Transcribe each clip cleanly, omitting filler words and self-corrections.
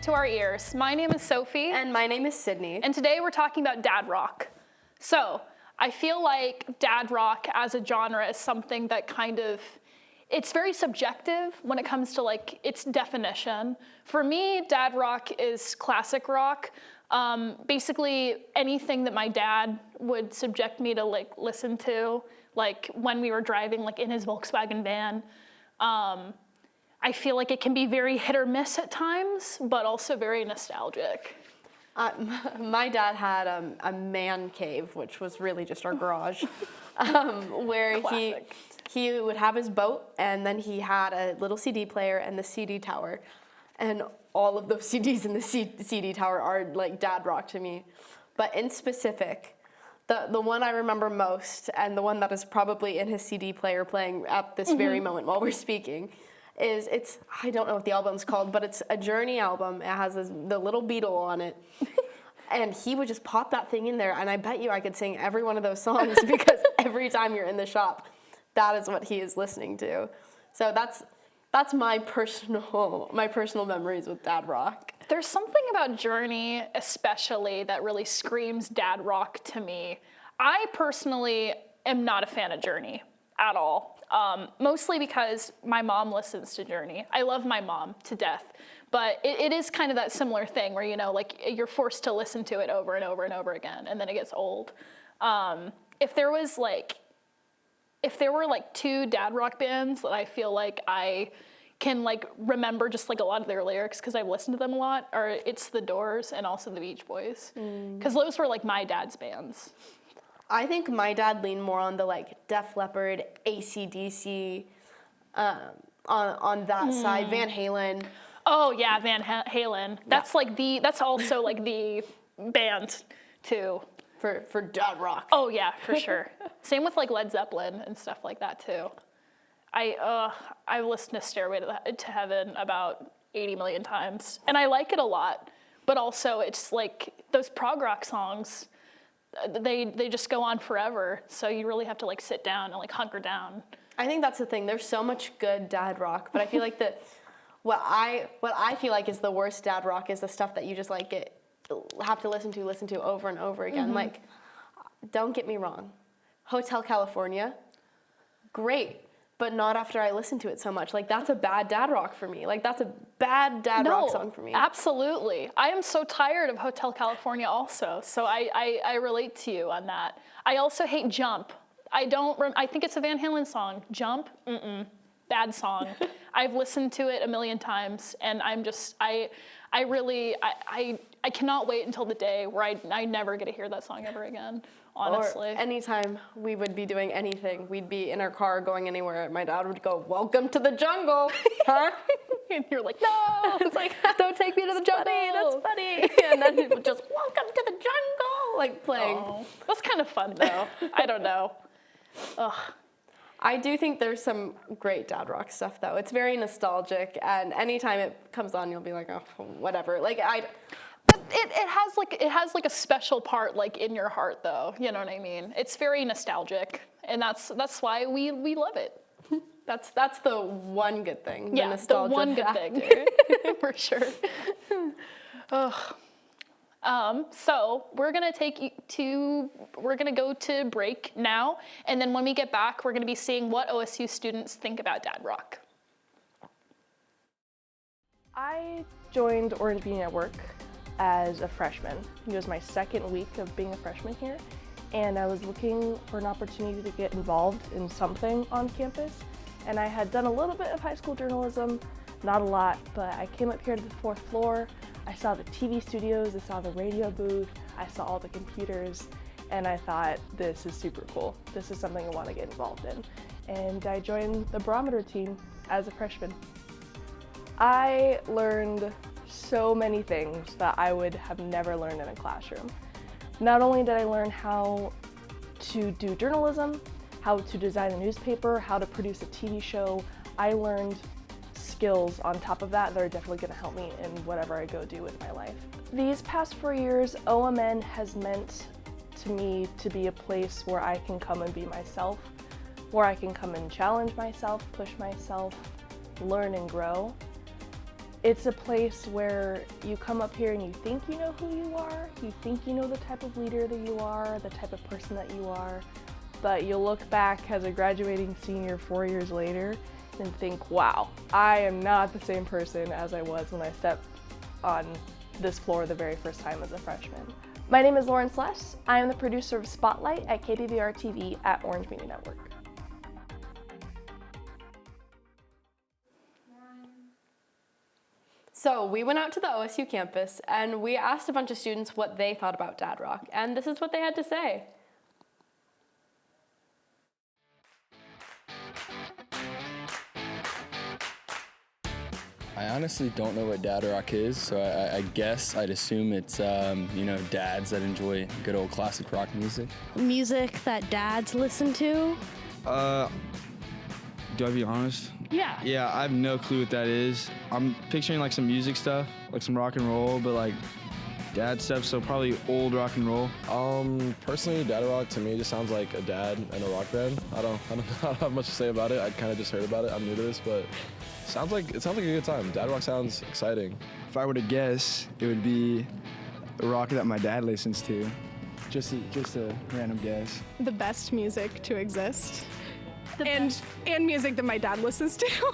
to our ears. My name is Sophie. And my name is Sydney. And today we're talking about dad rock. So, I feel like dad rock as a genre is something that it's very subjective when it comes to like its definition. For me, dad rock is classic rock. Basically anything that my dad would subject me to like listen to, like when we were driving like in his Volkswagen van. I feel like it can be very hit or miss at times, but also very nostalgic. My dad had a man cave, which was really just our garage, where he would have his boat, and then he had a little CD player and the CD tower, and all of those CDs in the CD tower are like dad rock to me. But in specific, the one I remember most, and the one that is probably in his CD player playing at this very moment while we're speaking, I don't know what the album's called, but it's a Journey album. It has the little Beetle on it. And he would just pop that thing in there, and I bet you I could sing every one of those songs because every time you're in the shop, that is what he is listening to. So that's my personal memories with dad rock. There's something about Journey especially that really screams dad rock to me. I personally am not a fan of Journey at all. Mostly because my mom listens to Journey. I love my mom to death, but it is kind of that similar thing where, you know, like you're forced to listen to it over and over and over again, and then it gets old. If there were like two dad rock bands that I feel like I can like remember just like a lot of their lyrics because I've listened to them a lot, it's The Doors and also the Beach Boys, because those were like my dad's bands. I think my dad leaned more on the like Def Leppard, AC/DC, on that side. Van Halen. Oh yeah, Van Halen. That's that's also like the band too. For dad rock. Oh yeah, for sure. Same with like Led Zeppelin and stuff like that too. I've listened to Stairway to Heaven about 80 million times, and I like it a lot. But also, it's like those prog rock songs. They just go on forever, so you really have to like sit down and like hunker down. I think that's the thing. There's so much good dad rock, but I feel like what I feel like is the worst dad rock is the stuff that you just like have to listen to over and over again. Like, don't get me wrong, Hotel California, great, but not after I listen to it so much. Like, that's a bad dad rock for me. Like, that's a bad dad rock song for me. Absolutely. I am so tired of Hotel California also, so I relate to you on that. I also hate Jump. I think it's a Van Halen song. Jump? Bad song. I've listened to it a million times, and I'm just, I cannot wait until the day where I never get to hear that song ever again. Honestly. Or anytime we would be doing anything, we'd be in our car going anywhere, my dad would go, "Welcome to the jungle," huh? And you're like, no, it's like, don't take me to the jungle. That's funny. And then he would just, "Welcome to the jungle," like playing. Oh, that's kind of fun though. I don't know. Ugh. I do think there's some great dad rock stuff though. It's very nostalgic, and anytime it comes on, you'll be like, oh, whatever. Like But it has like a special part like in your heart though. You know what I mean? It's very nostalgic, and that's why we love it. That's the one good thing. Yeah, the nostalgia the one good factor. thing for sure. Ugh. So we're gonna go to break now, and then when we get back, we're gonna be seeing what OSU students think about dad rock. I joined Orangemania at work as a freshman. It was my second week of being a freshman here, and I was looking for an opportunity to get involved in something on campus. And I had done a little bit of high school journalism, not a lot, but I came up here to the 4th floor. I saw the TV studios, I saw the radio booth, I saw all the computers, and I thought, this is super cool. This is something I want to get involved in. And I joined the barometer team as a freshman. I learned so many things that I would have never learned in a classroom. Not only did I learn how to do journalism, how to design a newspaper, how to produce a TV show, I learned skills on top of that are definitely going to help me in whatever I go do in my life. These past 4 years, OMN has meant to me to be a place where I can come and be myself, where I can come and challenge myself, push myself, learn and grow. It's a place where you come up here and you think you know who you are, you think you know the type of leader that you are, the type of person that you are, but you'll look back as a graduating senior 4 years later and think, wow, I am not the same person as I was when I stepped on this floor the very first time as a freshman. My name is Lauren Sless. I am the producer of Spotlight at KBVR TV at Orangemania Network. So we went out to the OSU campus and we asked a bunch of students what they thought about Dad Rock, and this is what they had to say. I honestly don't know what dad rock is, so I guess I'd assume it's, dads that enjoy good old classic rock music. Music that dads listen to? Do I be honest? Yeah. Yeah, I have no clue what that is. I'm picturing like some music stuff, like some rock and roll, but like dad stuff, so probably old rock and roll. Personally, dad rock to me just sounds like a dad and a rock band. I don't have much to say about it. I kind of just heard about it. I'm new to this, but it sounds like a good time. Dad rock sounds exciting. If I were to guess, it would be the rock that my dad listens to. Just a random guess. The best music to exist. And music that my dad listens to.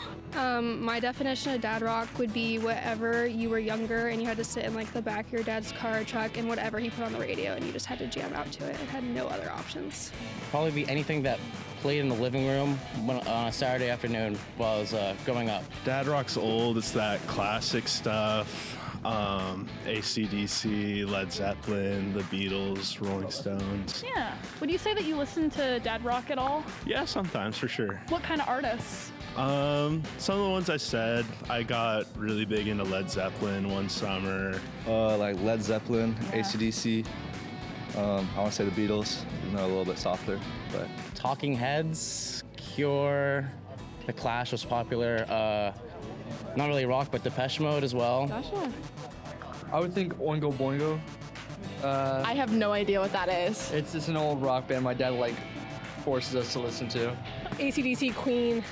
My definition of dad rock would be whatever you were younger and you had to sit in like the back of your dad's car or truck and whatever he put on the radio and you just had to jam out to it and had no other options. Probably be anything that played in the living room on a Saturday afternoon while I was growing up. Dad rock's old. It's that classic stuff. AC/DC, Led Zeppelin, the Beatles, Rolling Stones. Yeah. Would you say that you listen to dad rock at all? Yeah, sometimes for sure. What kind of artists? Some of the ones I said, I got really big into Led Zeppelin one summer. Like Led Zeppelin, AC/DC. I want to say the Beatles, even though a little bit softer, but. Talking Heads, Cure, The Clash was popular. Not really rock, but Depeche Mode as well. Gotcha. I would think Oingo Boingo. I have no idea what that is. It's just an old rock band my dad forces us to listen to. AC/DC, Queen,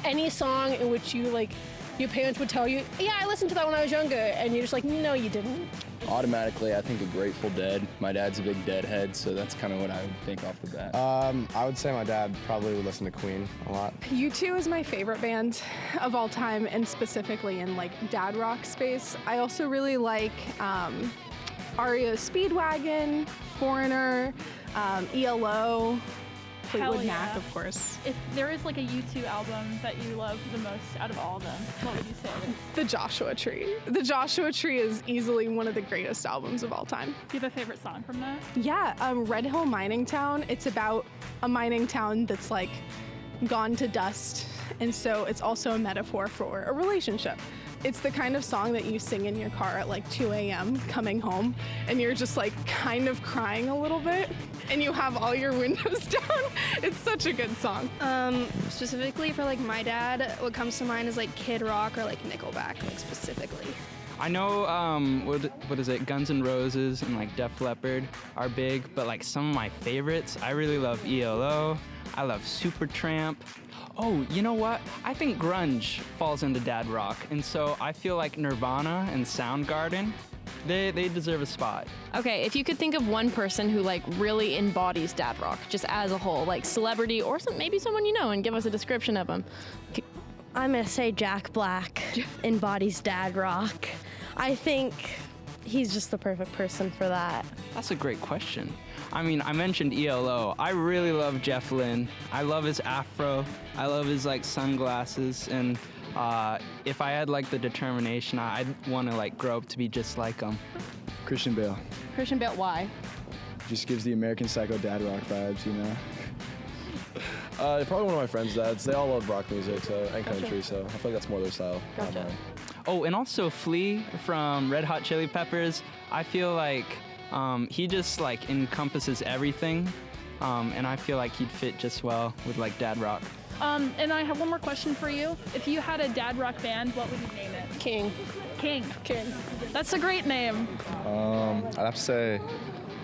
any song in which your parents would tell you, yeah, I listened to that when I was younger, and you're just like, no, you didn't. Automatically, I think of Grateful Dead. My dad's a big Deadhead, so that's kind of what I would think off the bat. I would say my dad probably would listen to Queen a lot. U2 is my favorite band of all time, and specifically in dad rock space. I also really like REO Speedwagon, Foreigner, ELO, Fleetwood Mac, of course. If there is a U2 album that you love the most out of all of them, what would you say it is? The Joshua Tree. The Joshua Tree is easily one of the greatest albums of all time. Do you have a favorite song from that? Yeah, Red Hill Mining Town. It's about a mining town that's gone to dust, and so it's also a metaphor for a relationship. It's the kind of song that you sing in your car at 2 a.m. coming home, and you're just kind of crying a little bit, and you have all your windows down. It's such a good song. Specifically for my dad, what comes to mind is Kid Rock or Nickelback, specifically. I know, what is it, Guns N' Roses and Def Leppard are big, but some of my favorites, I really love ELO, I love Supertramp. Oh, you know what? I think grunge falls into dad rock, and so I feel like Nirvana and Soundgarden, they deserve a spot. Okay, if you could think of one person who really embodies dad rock, just as a whole, celebrity or maybe someone you know, and give us a description of them. I'm gonna say Jack Black embodies dad rock. I think he's just the perfect person for that. That's a great question. I mean, I mentioned ELO. I really love Jeff Lynne. I love his afro. I love his sunglasses. And if I had the determination, I'd want to grow up to be just like him. Christian Bale. Christian Bale, why? Just gives the American Psycho dad rock vibes, you know? Probably one of my friends' dads. They all love rock music and country, so I feel like that's more their style. Gotcha. Oh, and also Flea from Red Hot Chili Peppers. I feel like he just encompasses everything, and I feel like he'd fit just well with dad rock. And I have one more question for you. If you had a dad rock band, what would you name it? King. King. That's a great name. I'd have to say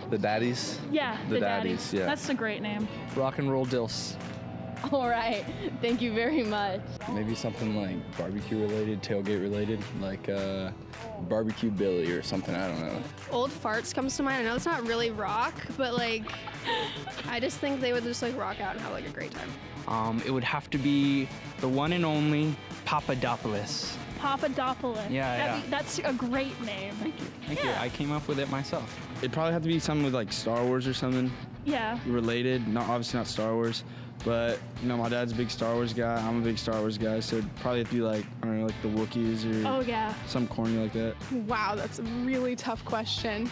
the Daddies. Yeah, The Daddies, yeah. That's a great name. Rock and Roll Dills. All right. Thank you very much. Maybe something like barbecue related, tailgate related, like Barbecue Billy or something, I don't know. Old Farts comes to mind. I know it's not really rock, but like, I just think they would just like rock out and have like a great time. It would have to be the one and only Papadopoulos. Papadopoulos. Yeah. That's a great name. Thank you. I came up with it myself. It'd probably have to be something with like Star Wars or something Yeah. related. Not obviously not Star Wars, but my dad's a big Star Wars guy. I'm a big Star Wars guy, so it'd probably have to be like, I don't know, like the Wookiees or Oh yeah. some corny like that. Wow, that's a really tough question.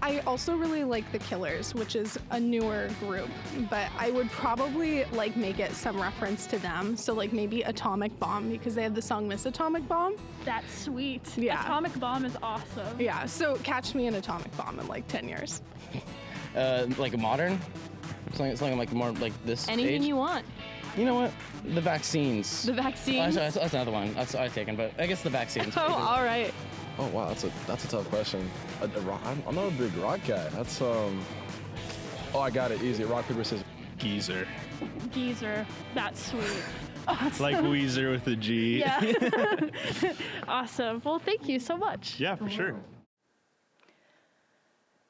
I also really like the Killers, which is a newer group, but I would probably like make it some reference to them. So like maybe Atomic Bomb, because they have the song Miss Atomic Bomb. That's sweet. Yeah. Atomic Bomb is awesome. Yeah, so catch me in Atomic Bomb in like 10 years. Like a modern? Something like more like this Anything age? you want. You know what? The vaccines. The vaccines. That's another one. That's I've taken, but I guess the vaccines. Oh, all right. Oh wow, that's a tough question. I'm not a big rock guy. That's Oh, I got it. Easy. Rock paper scissors. Geezer. Geezer. That's sweet. Awesome. Like Weezer with a G. Yeah. Awesome. Well, thank you so much. Yeah, for sure.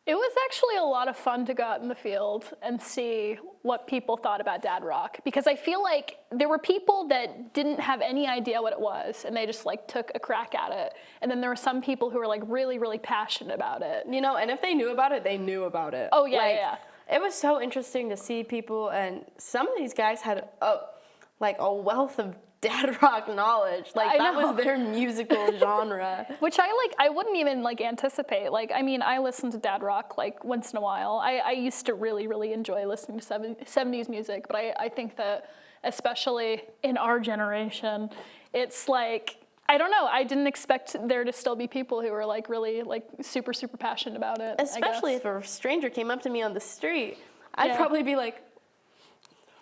It was actually a lot of fun to go out in the field and see what people thought about dad rock, because I feel like there were people that didn't have any idea what it was and they just like took a crack at it. And then there were some people who were like really, really passionate about it. And if they knew about it, they knew about it. Oh yeah, Like, yeah. It was so interesting to see people, and some of these guys had a wealth of dad rock knowledge. Like I that know. was their musical genre. Which I wouldn't even like anticipate. Like, I mean, I listen to dad rock like once in a while. I used to really, really enjoy listening to 70s music, but I think that especially in our generation, it's like, I don't know, I didn't expect there to still be people who were like really like super, super passionate about it. Especially if a stranger came up to me on the street, I'd Yeah. probably be like,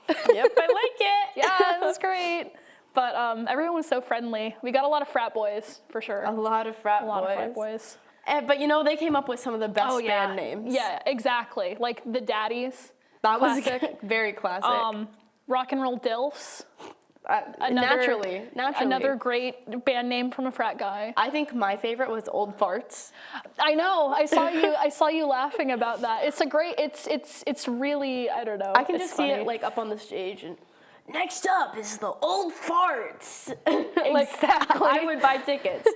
yep, I like it. Yeah, that's great. But everyone was so friendly. We got a lot of frat boys, for sure. A lot of frat boys. But they came up with some of the best band names. Yeah, exactly. Like the Daddies. That was Classic. very classic. Rock and Roll Dilfs. Naturally. Another great band name from a frat guy. I think my favorite was Old Farts. I know. I saw you laughing about that. It's a great. It's really. I don't know. I can it's just funny. see it like up on the stage and. Next up is the Old Farts. Exactly. I would buy tickets.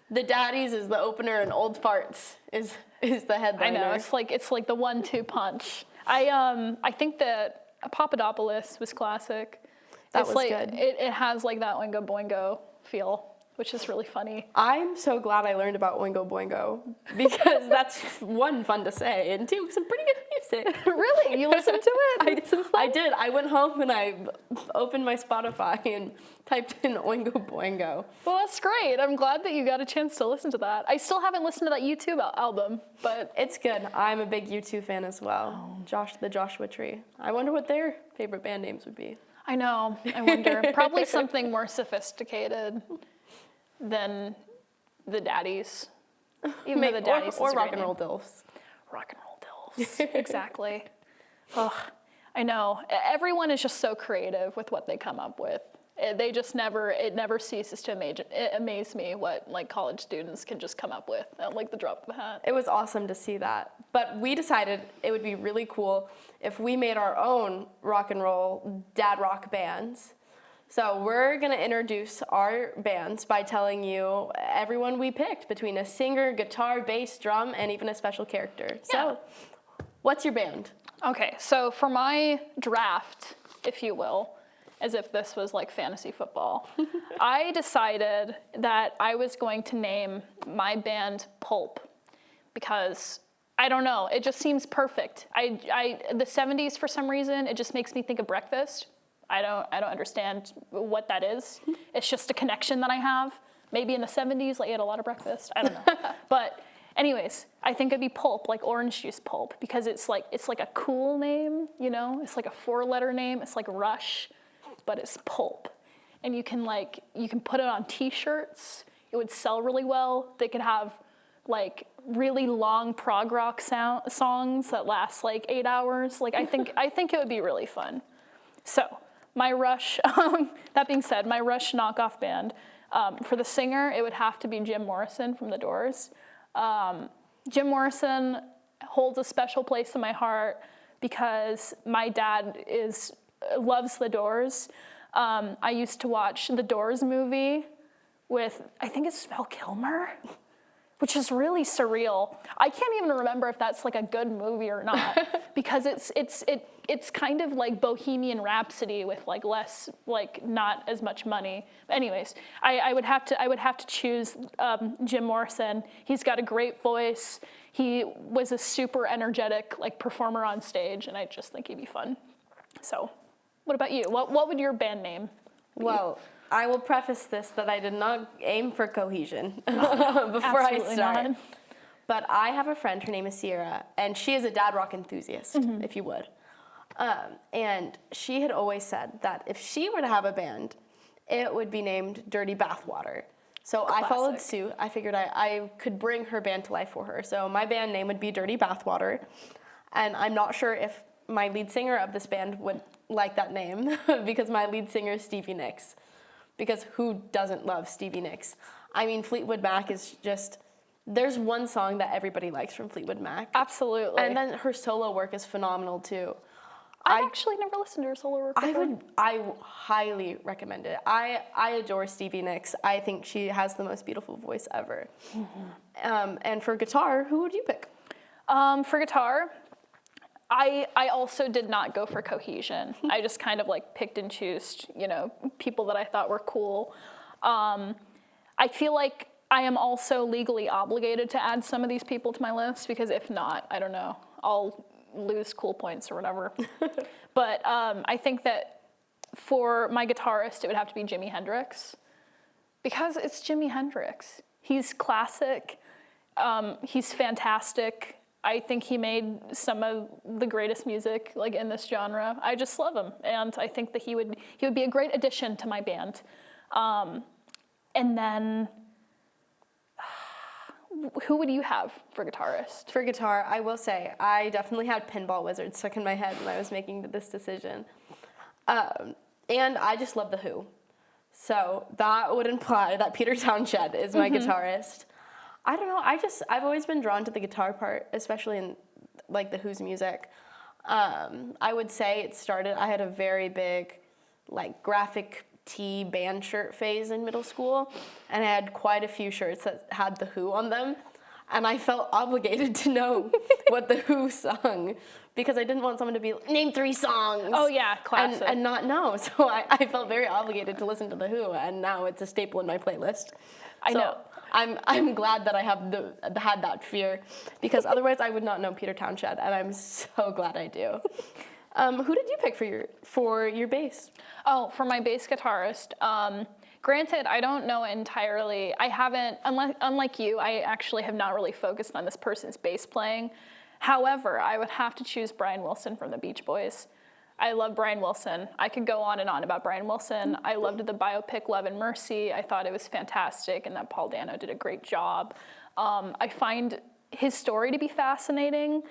The Daddies is the opener and Old Farts is the headliner. I know. It's like the 1-2 punch. I think that Papadopoulos was classic. That was good. It has like that Oingo Boingo feel, which is really funny. I'm so glad I learned about Oingo Boingo because that's one, fun to say, and two, some pretty good music. Really? You listened to it? I did. I went home and I opened my Spotify and typed in Oingo Boingo. Well, that's great. I'm glad that you got a chance to listen to that. I still haven't listened to that YouTube album, but it's good. I'm a big U2 fan as well. The Joshua Tree. I wonder what their favorite band names would be. I know. I wonder. Probably something more sophisticated than the Daddies. Even though the Daddies or is a Rock great and Roll name. Dilfs. Rock and Roll Dilfs. Exactly. Ugh. I know. Everyone is just so creative with what they come up with. It never ceases to amaze me what like college students can just come up with at like the drop of a hat. It was awesome to see that. But we decided it would be really cool if we made our own rock and roll dad rock bands. So we're gonna introduce our bands by telling you everyone we picked between a singer, guitar, bass, drum, and even a special character. So what's your band? Okay, so for my draft, if you will, as if this was like fantasy football, I decided that I was going to name my band Pulp because I don't know, it just seems perfect. The 70s for some reason, it just makes me think of breakfast. I don't understand what that is. It's just a connection that I have. Maybe in the 70s, I ate a lot of breakfast. I don't know. But anyways, I think it'd be Pulp, like orange juice pulp, because it's like a cool name, you know? It's like a 4-letter name. It's like Rush, but it's Pulp. And you can put it on t-shirts. It would sell really well. They could have like really long prog rock songs that last like 8 hours. Like I think it would be really fun. So my Rush, that being said, my Rush knockoff band, for the singer, it would have to be Jim Morrison from The Doors. Jim Morrison holds a special place in my heart because my dad loves The Doors. I used to watch the Doors movie with, I think it's Val Kilmer, which is really surreal. I can't even remember if that's like a good movie or not, because it's kind of like Bohemian Rhapsody with like less, like not as much money. But anyways, I would have to choose Jim Morrison. He's got a great voice. He was a super energetic like performer on stage, and I just think he'd be fun. So, what about you? What would your band name be? Well, I will preface this that I did not aim for cohesion before I start. Not. But I have a friend, her name is Sierra, and she is a dad rock enthusiast, if you would. And she had always said that if she were to have a band, it would be named Dirty Bathwater. So Classic. I followed suit. I figured I could bring her band to life for her. So my band name would be Dirty Bathwater. And I'm not sure if my lead singer of this band would like that name because my lead singer is Stevie Nicks. Because who doesn't love Stevie Nicks? I mean, Fleetwood Mac is just, there's one song that everybody likes from Fleetwood Mac. Absolutely. And then her solo work is phenomenal too. I've actually never listened to her solo work before. I highly recommend it. I adore Stevie Nicks. I think she has the most beautiful voice ever. And for guitar, who would you pick? For guitar, I also did not go for cohesion. I just kind of like picked and chose, people that I thought were cool. I feel like I am also legally obligated to add some of these people to my list because if not, I don't know, I'll lose cool points or whatever. But I think that for my guitarist, it would have to be Jimi Hendrix because it's Jimi Hendrix. He's classic. He's fantastic. I think he made some of the greatest music like in this genre. I just love him, and I think that he would be a great addition to my band. And then, who would you have for guitarist? For guitar, I will say I definitely had Pinball Wizard stuck in my head when I was making this decision, and I just love the Who, so that would imply that Peter Townshend is my guitarist. I don't know. I've always been drawn to the guitar part, especially in like the Who's music. I would say it started. I had a very big, like graphic tee band shirt phase in middle school, and I had quite a few shirts that had the Who on them, and I felt obligated to know what the Who sung because I didn't want someone to be like, name 3 songs. Oh yeah, classic. And not know. So I felt very obligated to listen to the Who, and now it's a staple in my playlist. I know. I'm glad that I have had that fear because otherwise I would not know Peter Townshend, and I'm so glad I do. Who did you pick for your bass? Oh, for my bass guitarist. Granted, I don't know entirely. I haven't, unlike you, I actually have not really focused on this person's bass playing. However, I would have to choose Brian Wilson from the Beach Boys. I love Brian Wilson. I could go on and on about Brian Wilson. I loved the biopic Love and Mercy. I thought it was fantastic and that Paul Dano did a great job. I find his story to be fascinating.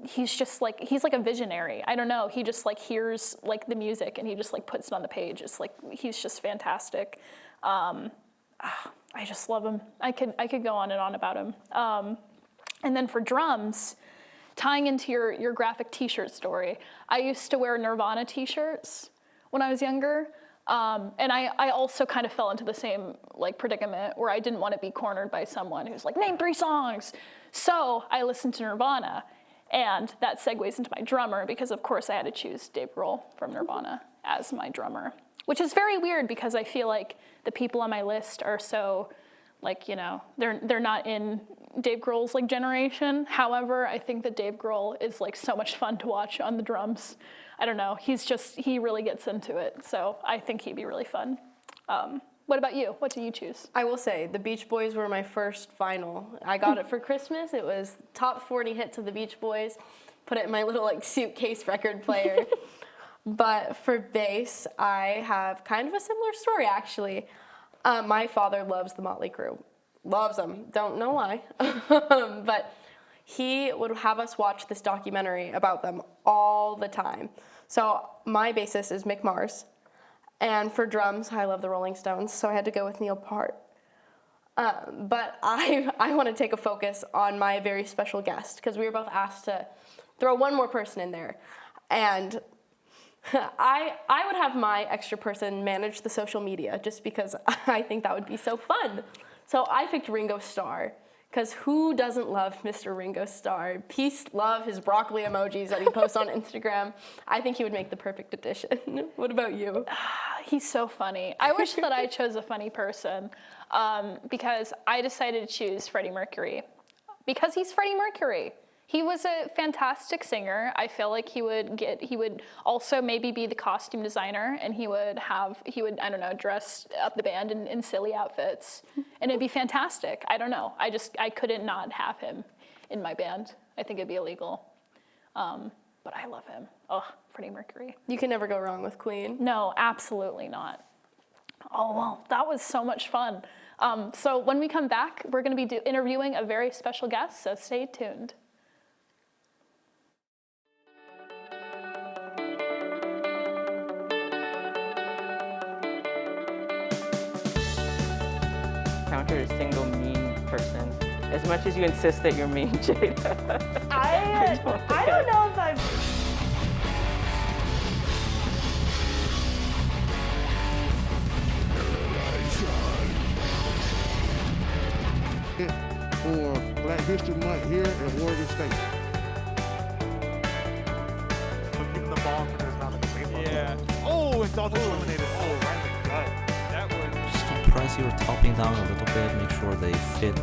He's like a visionary. I don't know. He just like hears like the music and he just like puts it on the page. It's like, he's just fantastic. I just love him. I could go on and on about him. And then for drums, tying into your graphic t-shirt story, I used to wear Nirvana t-shirts when I was younger. And I also kind of fell into the same like predicament where I didn't want to be cornered by someone who's like, name 3 songs. So I listened to Nirvana, and that segues into my drummer because of course I had to choose Dave Grohl from Nirvana as my drummer, which is very weird because I feel like the people on my list are so like, they're not in Dave Grohl's like generation. However, I think that Dave Grohl is like so much fun to watch on the drums. I don't know, he really gets into it. So I think he'd be really fun. What about you? What did you choose? I will say the Beach Boys were my first vinyl. I got it for Christmas. It was top 40 hits of the Beach Boys. Put it in my little like suitcase record player. But for bass, I have kind of a similar story actually. My father loves the Motley Crue. loves them. Don't know why. But he would have us watch this documentary about them all the time. So my bassist is Mick Mars. And for drums, I love the Rolling Stones, so I had to go with Neil Peart. But I want to take a focus on my very special guest, because we were both asked to throw one more person in there. And I would have my extra person manage the social media, just because I think that would be so fun. So I picked Ringo Starr, because who doesn't love Mr. Ringo Starr? Peace, love, his broccoli emojis that he posts on Instagram. I think he would make the perfect addition. What about you? He's so funny. I wish that I chose a funny person, because I decided to choose Freddie Mercury, because he's Freddie Mercury. He was a fantastic singer. I feel like he would also maybe be the costume designer, and he would, I don't know, dress up the band in silly outfits, and it'd be fantastic. I don't know. I couldn't not have him in my band. I think it'd be illegal. But I love him. Oh, Freddie Mercury. You can never go wrong with Queen. No, absolutely not. Oh, well, that was so much fun. So when we come back, we're going to be interviewing a very special guest, so stay tuned. Encounter a single mean person, as much as you insist that you're mean, Jada. I don't know if I've... For Black History Month here at Oregon State. Give him the ball for there's not a baseball. Yeah. Oh, it's also eliminated. Oh, right in the gut. That was. Just compress your topping down a little bit, make sure they fit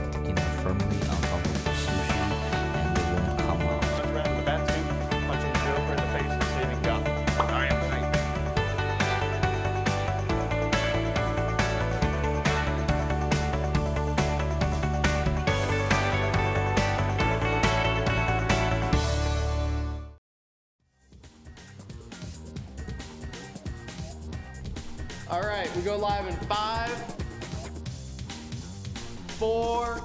firmly on top of the sushi and they won't come out. Around the bat suit, punching Joker in the face and saving gum. I am right. All right, we go live in 5, 4.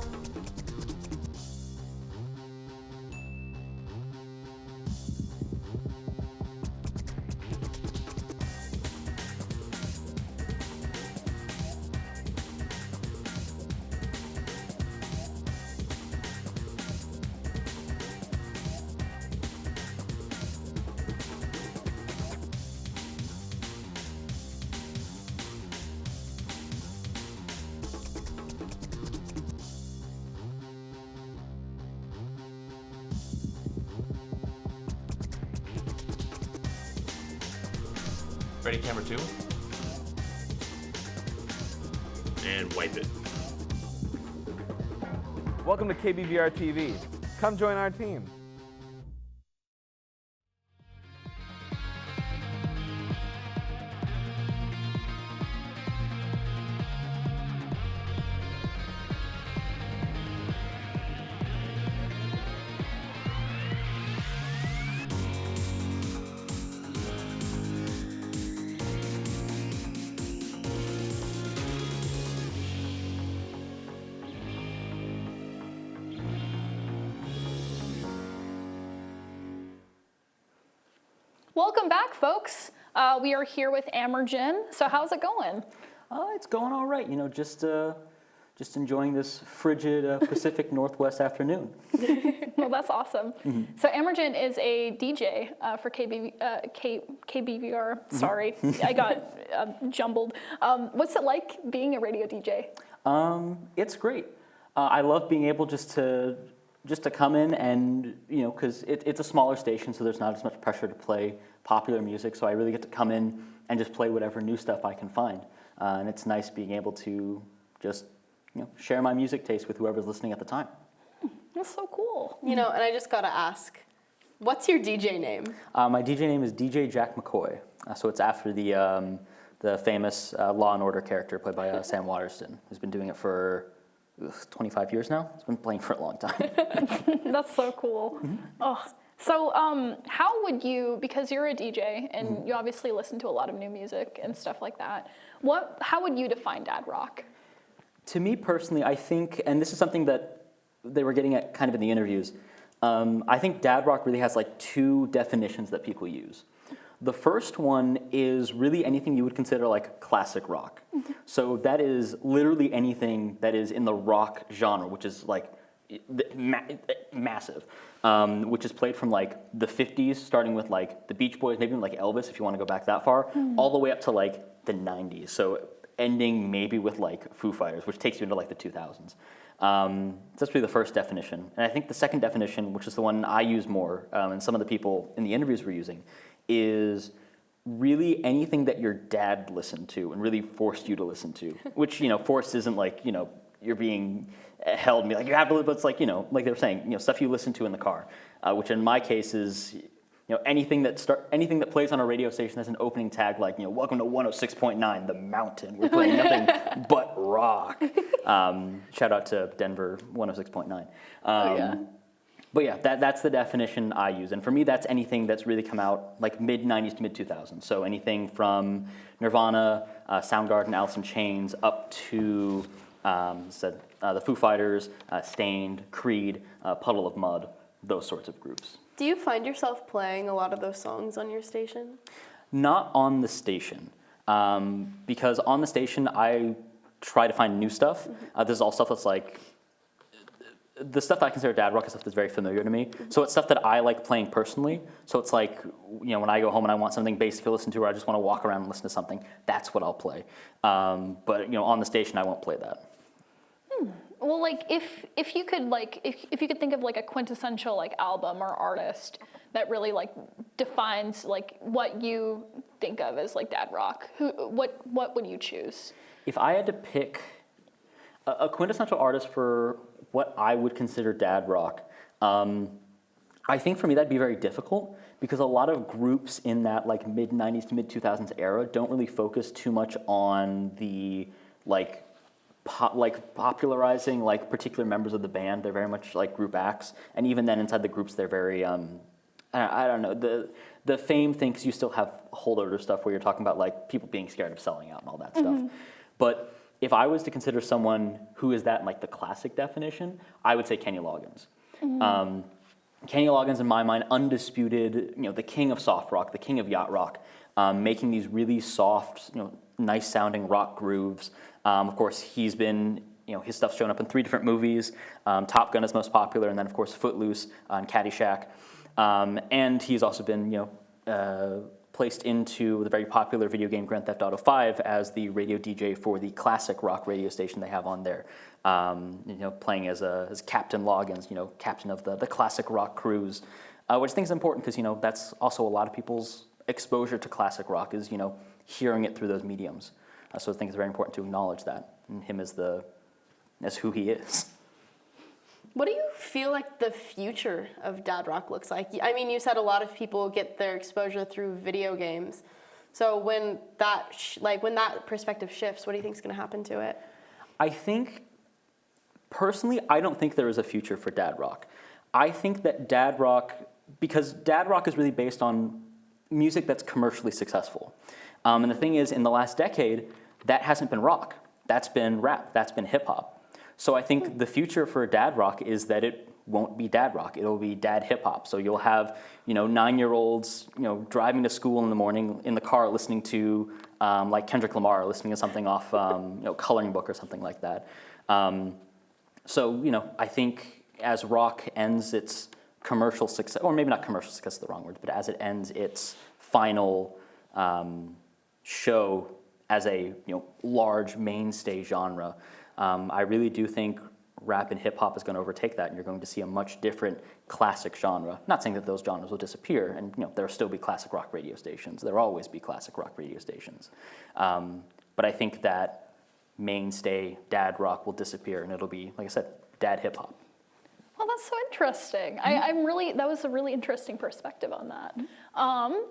Ready, camera 2. And wipe it. Welcome to KBVR TV. Come join our team. Welcome back, folks. We are here with Amergin. So how's it going? It's going all right. You know, just enjoying this frigid Pacific Northwest afternoon. Well, that's awesome. Mm-hmm. So Amergin is a DJ for KBVR. Sorry, I got jumbled. What's it like being a radio DJ? It's great. I love being able just to come in and, you know, because it's a smaller station, so there's not as much pressure to play popular music, so I really get to come in and just play whatever new stuff I can find. And it's nice being able to just, you know, share my music taste with whoever's listening at the time. That's so cool. You know, and I just gotta ask, what's your DJ name? My DJ name is DJ Jack McCoy, so it's after the famous Law and Order character played by Sam Waterston, who's been doing it for 25 years now. It's been playing for a long time. That's so cool. Mm-hmm. Oh, so how would you, because you're a DJ and mm-hmm. you obviously listen to a lot of new music and stuff like that, how would you define dad rock? To me personally, I think, and this is something that they were getting at kind of in the interviews, I think dad rock really has like two definitions that people use. The first one is really anything you would consider like classic rock. So that is literally anything that is in the rock genre, which is like massive, which is played from like the 50s, starting with like the Beach Boys, maybe even like Elvis, if you want to go back that far, all the way up to like the 90s. So ending maybe with like Foo Fighters, which takes you into like the 2000s. That's really the first definition. And I think the second definition, which is the one I use more, and some of the people in the interviews were using, is really anything that your dad listened to and really forced you to listen to, which, you know, forced isn't like, you know, you're being held and be like, you have to, but it's like, you know, like they were saying, you know, stuff you listen to in the car, which in my case is, you know, anything that plays on a radio station has an opening tag like, you know, welcome to 106.9, The Mountain. We're playing nothing but rock. Shout out to Denver 106.9. But yeah, that's the definition I use. And for me, that's anything that's really come out like mid-90s to mid-2000s. So anything from Nirvana, Soundgarden, Alice in Chains, up to the Foo Fighters, Stained, Creed, Puddle of Mud, those sorts of groups. Do you find yourself playing a lot of those songs on your station? Not on the station, because on the station I try to find new stuff. This is all stuff that's like, the stuff that I consider dad rock is stuff that's very familiar to me. So it's stuff that I like playing personally. So it's like, you know, when I go home and I want something basic to listen to, or I just want to walk around and listen to something, that's what I'll play. But you know, on the station I won't play that. Well, like if you could like if you could think of like a quintessential like album or artist that really like defines like what you think of as like dad rock, what would you choose? If I had to pick a quintessential artist for what I would consider dad rock, I think for me that'd be very difficult because a lot of groups in that like mid-90s to mid-2000s era don't really focus too much on the like popularizing like particular members of the band. They're very much like group acts, and even then inside the groups they're very I don't know, the fame thing, because you still have holdover stuff where you're talking about like people being scared of selling out and all that stuff. But if I was to consider someone who is that in like the classic definition, I would say Kenny Loggins. Kenny Loggins, in my mind, undisputed, you know, the king of soft rock, the king of yacht rock, making these really soft, you know, nice sounding rock grooves. Of course, he's been, you know, his stuff's shown up in 3 different movies. Top Gun is most popular, and then of course Footloose and Caddyshack. And he's also been, you know, placed into the very popular video game Grand Theft Auto 5 as the radio DJ for the classic rock radio station they have on there. You know, playing as Captain Loggins, you know, captain of the classic rock cruise, which I think is important because, you know, that's also a lot of people's exposure to classic rock is, you know, hearing it through those mediums. So I think it's very important to acknowledge that, and him as who he is. What do you feel like the future of dad rock looks like? I mean, you said a lot of people get their exposure through video games. So when that when that perspective shifts, what do you think is going to happen to it? I think, personally, I don't think there is a future for dad rock. I think that dad rock, because dad rock is really based on music that's commercially successful. And the thing is, in the last decade, that hasn't been rock. That's been rap. That's been hip hop. So I think the future for dad rock is that it won't be dad rock. It'll be dad hip hop. So you'll have, you know, 9-year-olds, you know, driving to school in the morning in the car listening to like Kendrick Lamar, listening to something off, you know, Coloring Book or something like that. So, you know, I think as rock ends its commercial success, or maybe not commercial success is the wrong word, but as it ends its final show as a, you know, large mainstay genre, I really do think rap and hip hop is going to overtake that, and you're going to see a much different classic genre. Not saying that those genres will disappear, and you know there'll still be classic rock radio stations. There'll always be classic rock radio stations, but I think that mainstay dad rock will disappear, and it'll be, like I said, dad hip hop. Well, that's so interesting. That was a really interesting perspective on that.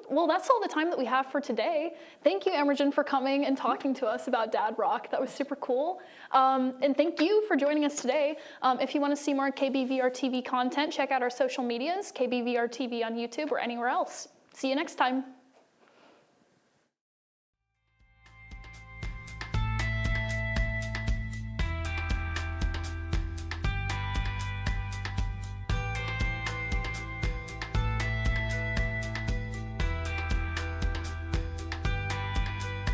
Well, that's all the time that we have for today. Thank you, Imogen, for coming and talking to us about dad rock. That was super cool. And thank you for joining us today. If you want to see more KBVR TV content, check out our social medias, KBVR TV on YouTube or anywhere else. See you next time.